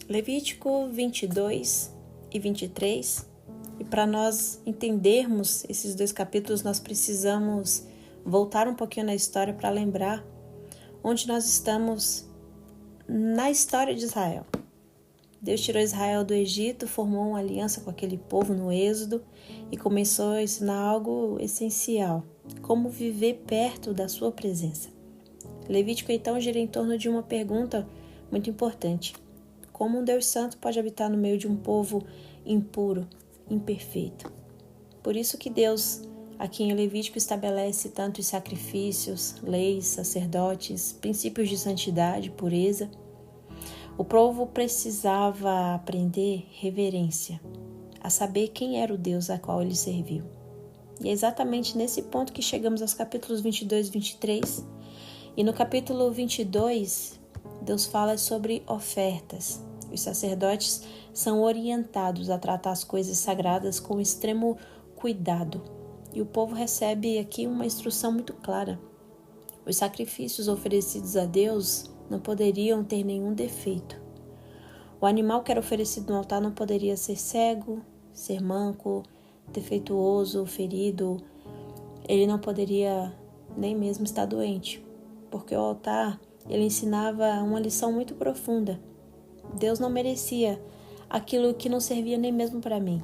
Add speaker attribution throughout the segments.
Speaker 1: Levítico 22 e 23. E para nós entendermos esses dois capítulos, nós precisamos voltar um pouquinho na história para lembrar onde nós estamos na história de Israel. Deus tirou Israel do Egito, formou uma aliança com aquele povo no Êxodo e começou a ensinar algo essencial: como viver perto da sua presença. Levítico então gira em torno de uma pergunta muito importante: como um Deus santo pode habitar no meio de um povo impuro, imperfeito? Por isso que Deus, aqui em Levítico, estabelece tantos sacrifícios, leis, sacerdotes, princípios de santidade, pureza. O povo precisava aprender reverência, a saber quem era o Deus a qual ele serviu. E é exatamente nesse ponto que chegamos aos capítulos 22 e 23. E no capítulo 22, Deus fala sobre ofertas. Os sacerdotes são orientados a tratar as coisas sagradas com extremo cuidado. E o povo recebe aqui uma instrução muito clara. Os sacrifícios oferecidos a Deus não poderiam ter nenhum defeito. O animal que era oferecido no altar não poderia ser cego, ser manco, defeituoso, ferido. Ele não poderia nem mesmo estar doente, porque o altar, ele ensinava uma lição muito profunda. Deus não merecia aquilo que não servia nem mesmo para mim,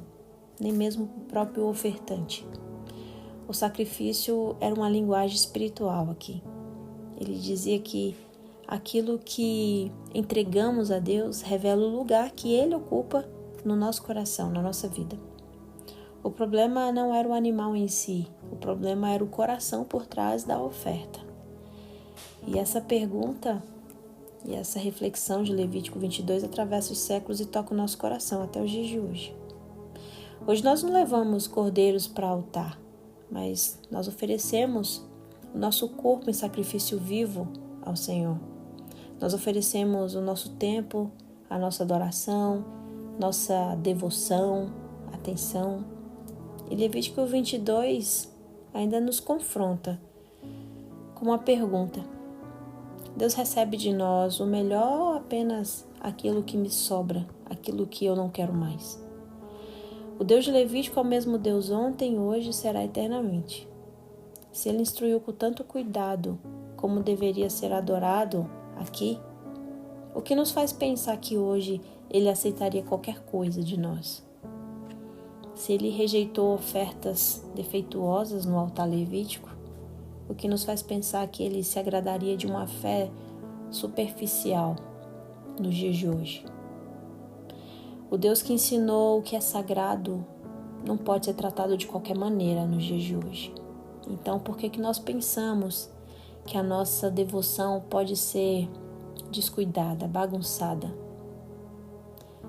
Speaker 1: nem mesmo para o próprio ofertante. O sacrifício era uma linguagem espiritual aqui. Ele dizia que aquilo que entregamos a Deus revela o lugar que Ele ocupa no nosso coração, na nossa vida. O problema não era o animal em si, o problema era o coração por trás da oferta. E essa pergunta e essa reflexão de Levítico 22 atravessa os séculos e toca o nosso coração até os dias de hoje. Hoje nós não levamos cordeiros para altar, mas nós oferecemos o nosso corpo em sacrifício vivo ao Senhor. Nós oferecemos o nosso tempo, a nossa adoração, nossa devoção, atenção. E Levítico 22 ainda nos confronta com uma pergunta: Deus recebe de nós o melhor ou apenas aquilo que me sobra, aquilo que eu não quero mais? O Deus de Levítico é o mesmo Deus ontem, hoje e será eternamente. Se Ele instruiu com tanto cuidado como deveria ser adorado aqui, o que nos faz pensar que hoje Ele aceitaria qualquer coisa de nós? Se Ele rejeitou ofertas defeituosas no altar levítico, o que nos faz pensar que Ele se agradaria de uma fé superficial nos dias de hoje? O Deus que ensinou o que é sagrado não pode ser tratado de qualquer maneira nos dias de hoje. Então, por que nós pensamos que a nossa devoção pode ser descuidada, bagunçada?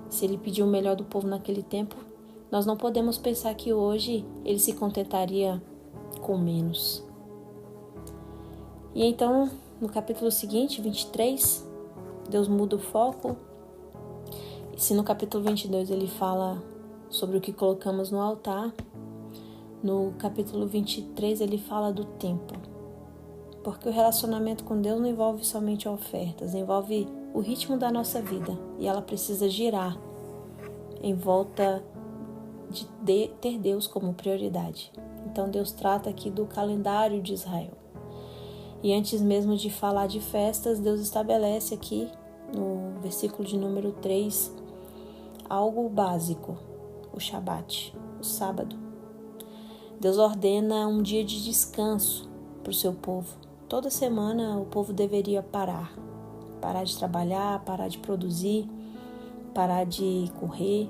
Speaker 1: Se Ele pediu o melhor do povo naquele tempo, nós não podemos pensar que hoje Ele se contentaria com menos. E então, no capítulo seguinte, 23, Deus muda o foco. E se no capítulo 22 Ele fala sobre o que colocamos no altar, no capítulo 23 Ele fala do tempo. Porque o relacionamento com Deus não envolve somente ofertas, envolve o ritmo da nossa vida. E ela precisa girar em volta de ter Deus como prioridade. Então Deus trata aqui do calendário de Israel. E antes mesmo de falar de festas, Deus estabelece aqui, no versículo de número 3, algo básico: o Shabat, o sábado. Deus ordena um dia de descanso para o seu povo. Toda semana o povo deveria parar de trabalhar, parar de produzir, parar de correr,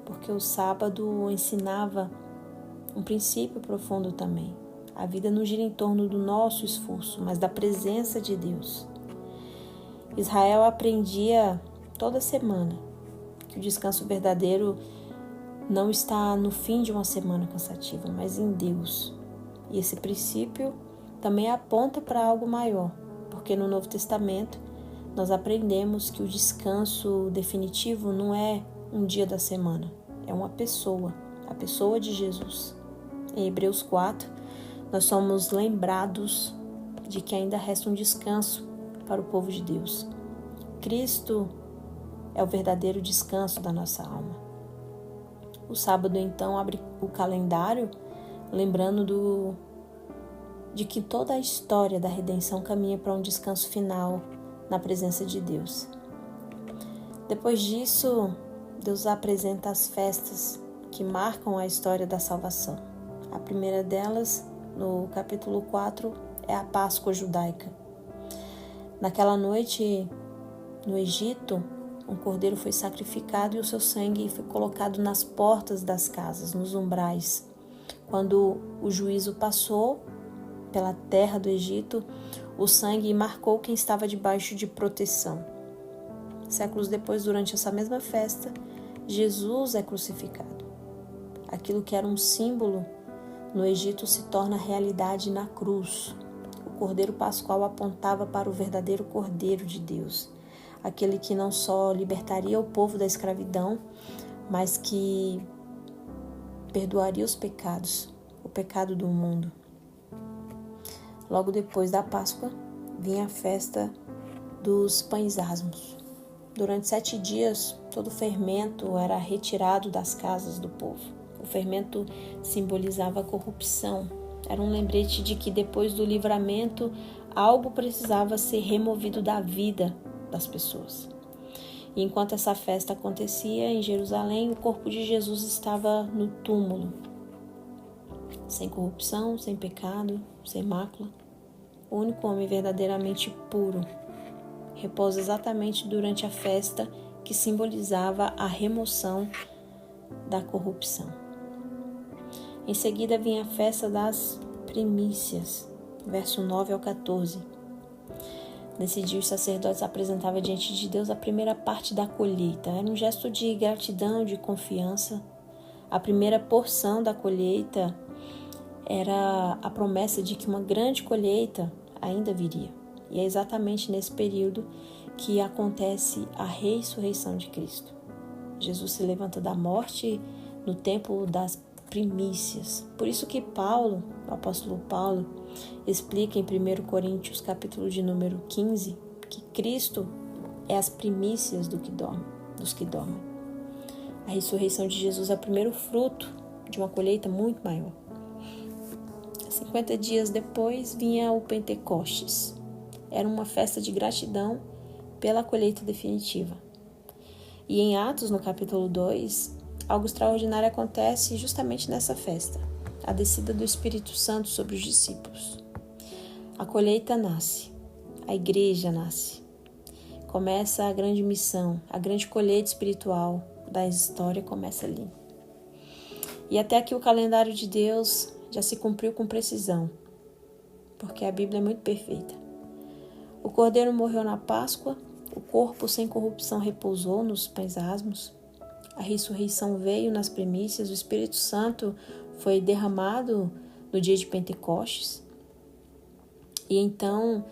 Speaker 1: porque o sábado ensinava um princípio profundo também. A vida não gira em torno do nosso esforço, mas da presença de Deus. Israel aprendia toda semana que o descanso verdadeiro não está no fim de uma semana cansativa, mas em Deus. E esse princípio também aponta para algo maior, porque no Novo Testamento nós aprendemos que o descanso definitivo não é um dia da semana, é uma pessoa, a pessoa de Jesus. Em Hebreus 4, nós somos lembrados de que ainda resta um descanso para o povo de Deus. Cristo é o verdadeiro descanso da nossa alma. O sábado, então, abre o calendário, lembrando de que toda a história da redenção caminha para um descanso final na presença de Deus. Depois disso, Deus apresenta as festas que marcam a história da salvação. A primeira delas, no capítulo 4, é a Páscoa judaica. Naquela noite, no Egito, um cordeiro foi sacrificado e o seu sangue foi colocado nas portas das casas, nos umbrais. Quando o juízo passou pela terra do Egito, o sangue marcou quem estava debaixo de proteção. Séculos depois, durante essa mesma festa, Jesus é crucificado. Aquilo que era um símbolo no Egito se torna realidade na cruz. O Cordeiro Pascual apontava para o verdadeiro Cordeiro de Deus, aquele que não só libertaria o povo da escravidão, mas que perdoaria os pecados, o pecado do mundo. Logo depois da Páscoa, vinha a festa dos pães asmos. Durante 7 dias, todo o fermento era retirado das casas do povo. O fermento simbolizava a corrupção. Era um lembrete de que depois do livramento, algo precisava ser removido da vida das pessoas. E enquanto essa festa acontecia em Jerusalém, o corpo de Jesus estava no túmulo, sem corrupção, sem pecado, sem mácula. O único homem verdadeiramente puro repousa exatamente durante a festa que simbolizava a remoção da corrupção. Em seguida vinha a festa das primícias, verso 9 ao 14. Nesse dia, os sacerdotes apresentavam diante de Deus a primeira parte da colheita. Era um gesto de gratidão, de confiança. A primeira porção da colheita era a promessa de que uma grande colheita ainda viria. E é exatamente nesse período que acontece a ressurreição de Cristo. Jesus se levanta da morte no tempo das primícias. Por isso que Paulo, o apóstolo Paulo, explica em 1 Coríntios, capítulo de número 15, que Cristo é as primícias dos que dormem. A ressurreição de Jesus é o primeiro fruto de uma colheita muito maior. 50 dias depois vinha o Pentecostes. Era uma festa de gratidão pela colheita definitiva. E em Atos, no capítulo 2, algo extraordinário acontece justamente nessa festa, a descida do Espírito Santo sobre os discípulos. A colheita nasce, a igreja nasce. Começa a grande missão, a grande colheita espiritual da história começa ali. E até aqui o calendário de Deus já se cumpriu com precisão, porque a Bíblia é muito perfeita. O Cordeiro morreu na Páscoa, o corpo sem corrupção repousou nos pães asmos, a ressurreição veio nas primícias, o Espírito Santo foi derramado no dia de Pentecostes. E então,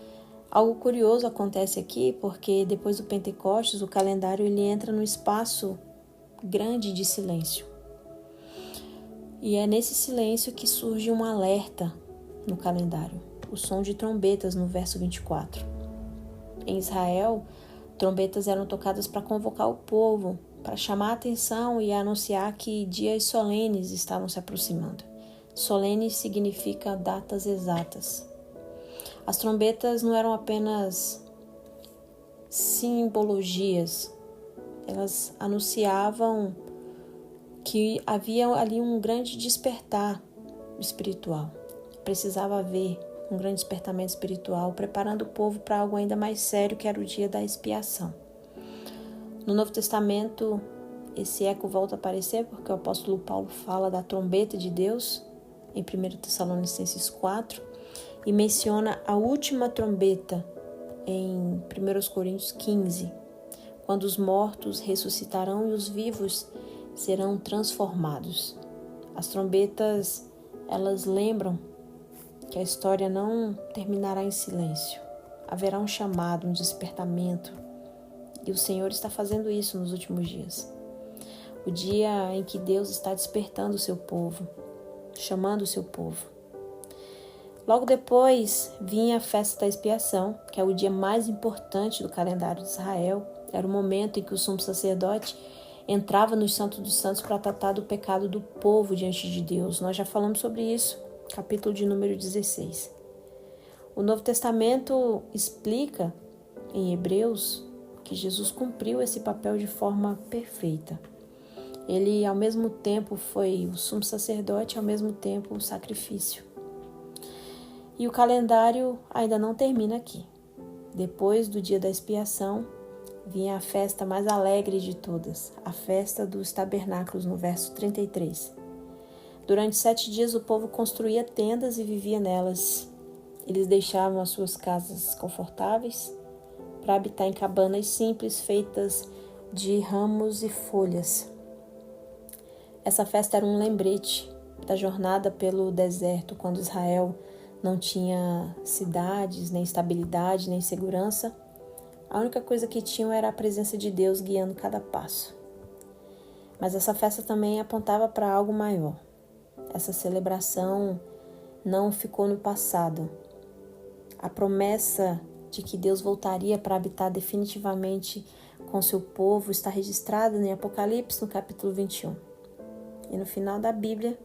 Speaker 1: algo curioso acontece aqui, porque depois do Pentecostes, o calendário ele entra num espaço grande de silêncio. E é nesse silêncio que surge um alerta no calendário, o som de trombetas no verso 24. Em Israel, trombetas eram tocadas para convocar o povo, para chamar a atenção e anunciar que dias solenes estavam se aproximando. Solene significa datas exatas. As trombetas não eram apenas simbologias, elas anunciavam que havia ali um grande despertar espiritual. Precisava haver um grande despertamento espiritual, preparando o povo para algo ainda mais sério, que era o dia da expiação. No Novo Testamento, esse eco volta a aparecer porque o apóstolo Paulo fala da trombeta de Deus em 1 Tessalonicenses 4 e menciona a última trombeta em 1 Coríntios 15, quando os mortos ressuscitarão e os vivos serão transformados. As trombetas, elas lembram que a história não terminará em silêncio. Haverá um chamado, um despertamento. E o Senhor está fazendo isso nos últimos dias. O dia em que Deus está despertando o seu povo, chamando o seu povo. Logo depois vinha a festa da expiação, que é o dia mais importante do calendário de Israel. Era o momento em que o sumo sacerdote entrava no Santo dos Santos para tratar do pecado do povo diante de Deus. Nós já falamos sobre isso, capítulo de número 16. O Novo Testamento explica em Hebreus que Jesus cumpriu esse papel de forma perfeita. Ele, ao mesmo tempo, foi o sumo sacerdote, ao mesmo tempo, o sacrifício. E o calendário ainda não termina aqui. Depois do dia da expiação, vinha a festa mais alegre de todas, a festa dos tabernáculos, no verso 33. Durante 7 dias o povo construía tendas e vivia nelas. Eles deixavam as suas casas confortáveis para habitar em cabanas simples feitas de ramos e folhas. Essa festa era um lembrete da jornada pelo deserto, quando Israel não tinha cidades, nem estabilidade, nem segurança. A única coisa que tinham era a presença de Deus guiando cada passo. Mas essa festa também apontava para algo maior. Essa celebração não ficou no passado. A promessa de que Deus voltaria para habitar definitivamente com seu povo está registrada em Apocalipse, no capítulo 21. E no final da Bíblia,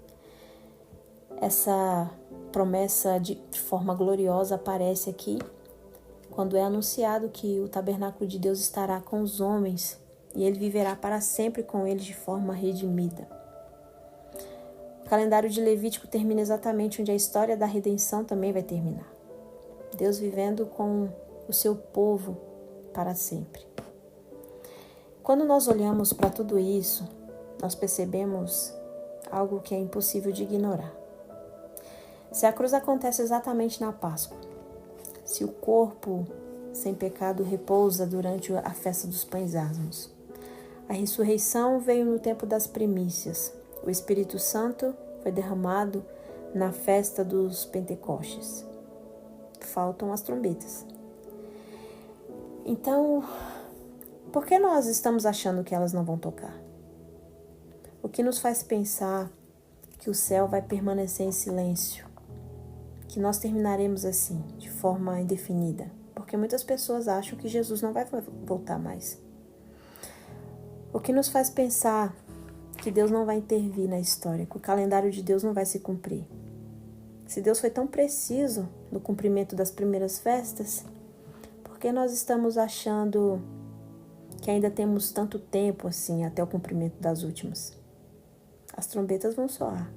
Speaker 1: essa promessa de forma gloriosa aparece aqui, quando é anunciado que o tabernáculo de Deus estará com os homens e ele viverá para sempre com eles de forma redimida. O calendário de Levítico termina exatamente onde a história da redenção também vai terminar. Deus vivendo com o seu povo para sempre. Quando nós olhamos para tudo isso, nós percebemos algo que é impossível de ignorar. Se a cruz acontece exatamente na Páscoa, se o corpo sem pecado repousa durante a festa dos pães asmos, a ressurreição veio no tempo das primícias, o Espírito Santo foi derramado na festa dos Pentecostes. Faltam as trombetas. Então, por que nós estamos achando que elas não vão tocar? O que nos faz pensar que o céu vai permanecer em silêncio? Que nós terminaremos assim, de forma indefinida? Porque muitas pessoas acham que Jesus não vai voltar mais. O que nos faz pensar que Deus não vai intervir na história, que o calendário de Deus não vai se cumprir? Se Deus foi tão preciso no cumprimento das primeiras festas, por que nós estamos achando que ainda temos tanto tempo assim até o cumprimento das últimas? As trombetas vão soar.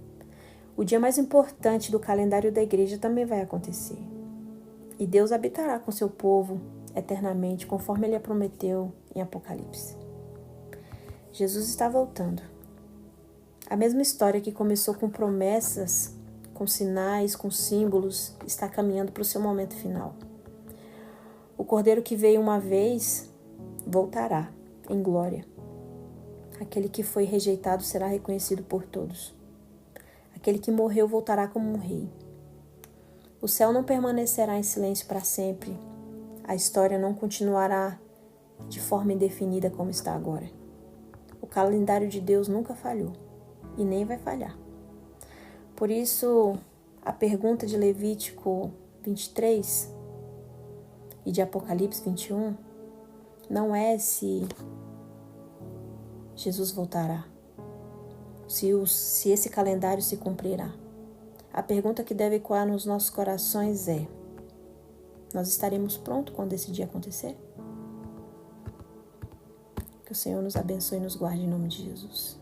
Speaker 1: O dia mais importante do calendário da igreja também vai acontecer. E Deus habitará com seu povo eternamente, conforme Ele prometeu em Apocalipse. Jesus está voltando. A mesma história que começou com promessas, com sinais, com símbolos, está caminhando para o seu momento final. O Cordeiro que veio uma vez voltará em glória. Aquele que foi rejeitado será reconhecido por todos. Aquele que morreu voltará como um rei. O céu não permanecerá em silêncio para sempre. A história não continuará de forma indefinida como está agora. O calendário de Deus nunca falhou e nem vai falhar. Por isso, a pergunta de Levítico 23 e de Apocalipse 21 não é se Jesus voltará, se esse calendário se cumprirá. A pergunta que deve ecoar nos nossos corações é: nós estaremos prontos quando esse dia acontecer? Que o Senhor nos abençoe e nos guarde em nome de Jesus.